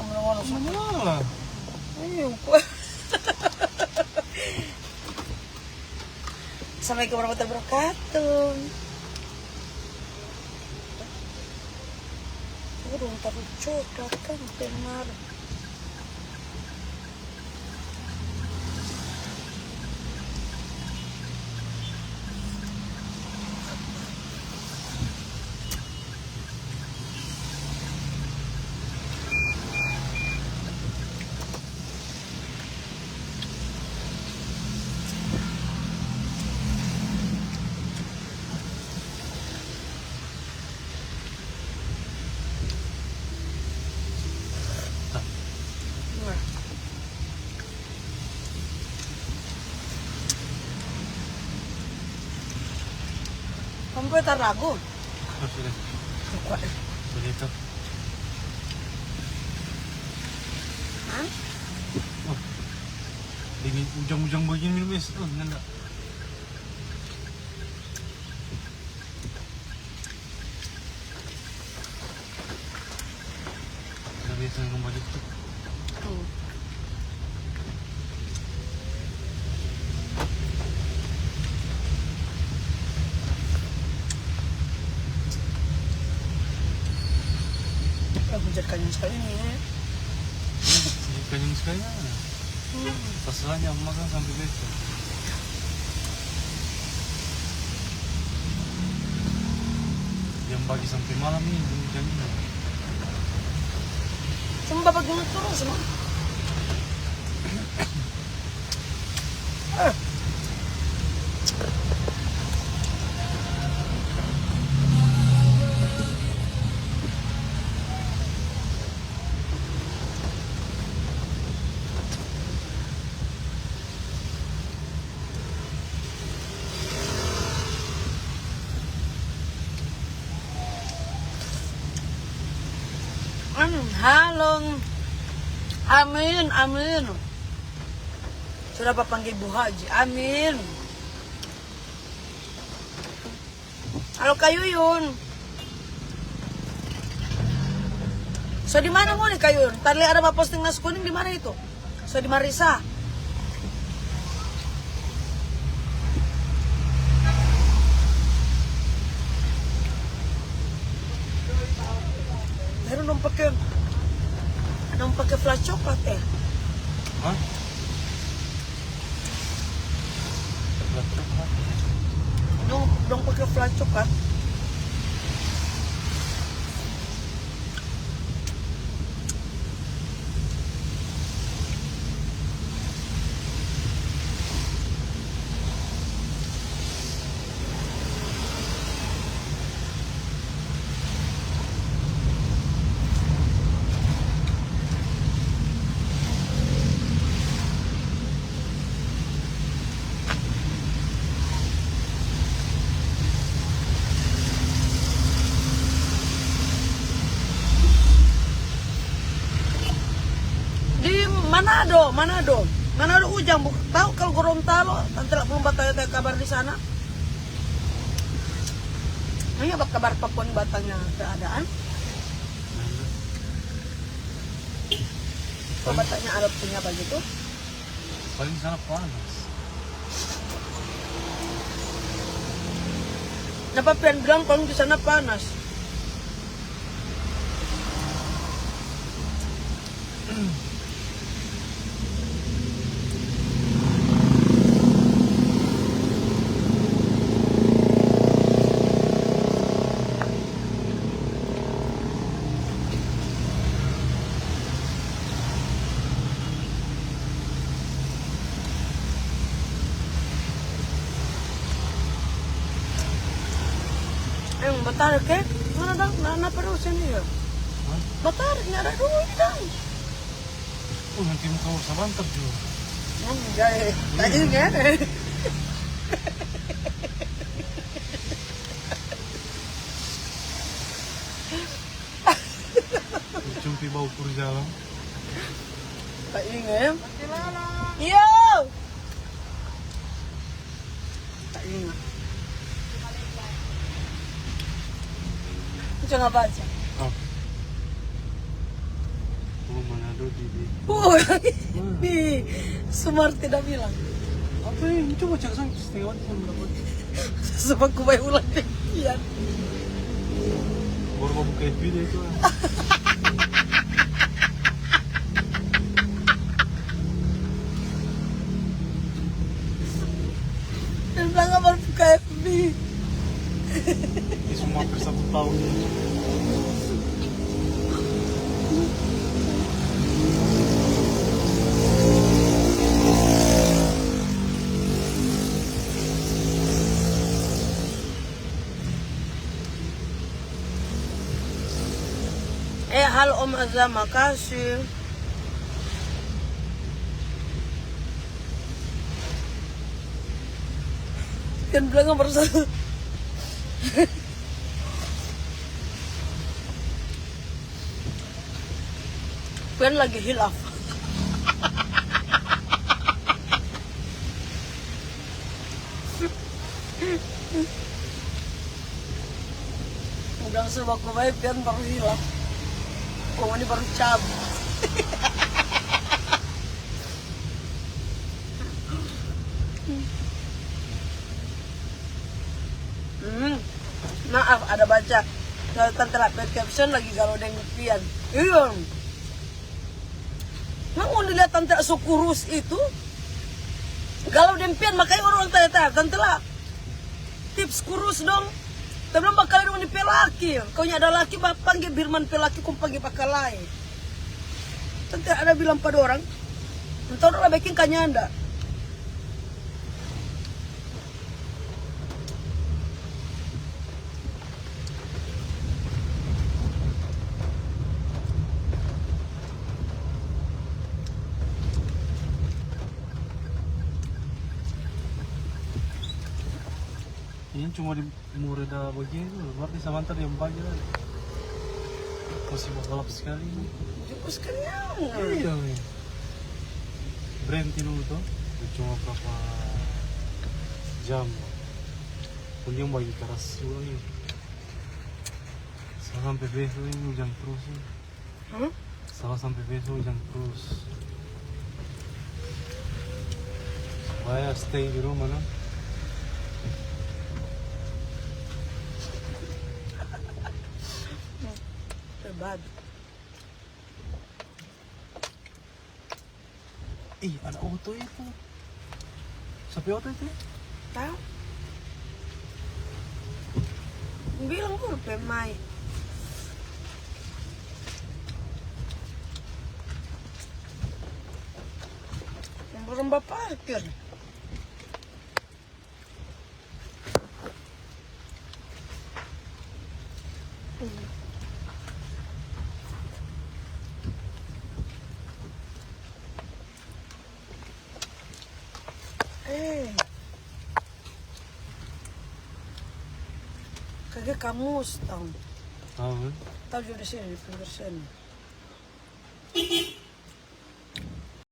Kamu nang Malah. Ayo. Assalamualaikum warahmatullahi wabarakatuh. Udah taruh coklat kan benar. Kamu punya ragu? Sudah. Sudah itu. Hah? Ini ujung-ujung begini minum es. Enggak. Udah biasa kembali itu. Hujan kanyang sekali nih. Kanyang sekali. Pasalnya makan sampai besok. Yang pagi sampai malam ini hujannya. Cuma bapak gimana turun semua. Halo. Amin, amin. Sudah Bapak panggil Bu Haji. Amin. Halo Kak Yuyun. So di mana mau nih Kak Yuyun? Tadi ada Bapak posting nasi kuning di mana itu? So di Marisa. Baru dong pakai flash coklat Hah? dong pakai flash coklat. Manado hujan, tahu kalau Gorontalo, nanti belum tanya kabar di sana. Ini apa kabar Papua nih Batangnya keadaan? Coba tanya ada punya begitu. Paling sana panas. Kenapa Pian bilang kalau di sana panas? Batarik ke? Mana dong? Nana perlu sini ya? Batarik, nggak ada duit dong. Nanti mau kau sabantap juga. Enggak, tadi nggak ada. Cumpi bau pur jalan. Tak ingat. Iya. Tak ingat. Jangan baca. Oh. Dodi di. Oh, di Sumar tidak bilang. Apa ini? Coba cek sang setengah waktu saya dapat. Sebab ku bayar ulang demikian. Baru mau buka video itu. Dan bilang baru buka FB. Ini semua hampir 1 tahun. Halo Om Azam, makasih. Dan bilang baru satu. Pian lagi hilaf. Udah sebab baik Pian baru hilaf. Oh, ini baru cabut. Maaf, ada baca. Kalau tante lapet caption lagi galau dengan Pian. Iya. Mau dilihat tante sukurus itu? Galau dengan Pian, makanya orang tanya-tanya, tante lah. Tips kurus dong. Tapi bakal ada di pelaki. Kau ada laki, panggil Birman pelaki, kau panggil bakal lain. Tante ada bilang pada orang, entah orang bikin kanyanda. Ini cuma di Mureda begini tuh, berarti Samantha yang bagi lah. Masih balap sekali. Cukup kenyang. Iya nih. Berhenti dulu tuh. Cuma berapa jam. Pun dia bagi keras juga nih. Sampai besok ini hujan terus nih. Sampai besok hujan terus. Supaya stay di rumah nah. Bad. Ih, ada auto itu. Sampai auto itu? Tahu? Bilang gue pemai. Yang belum parkir. Kagak kamus tahu. Tahu kan? Tahu juga di sini di pinggir sini.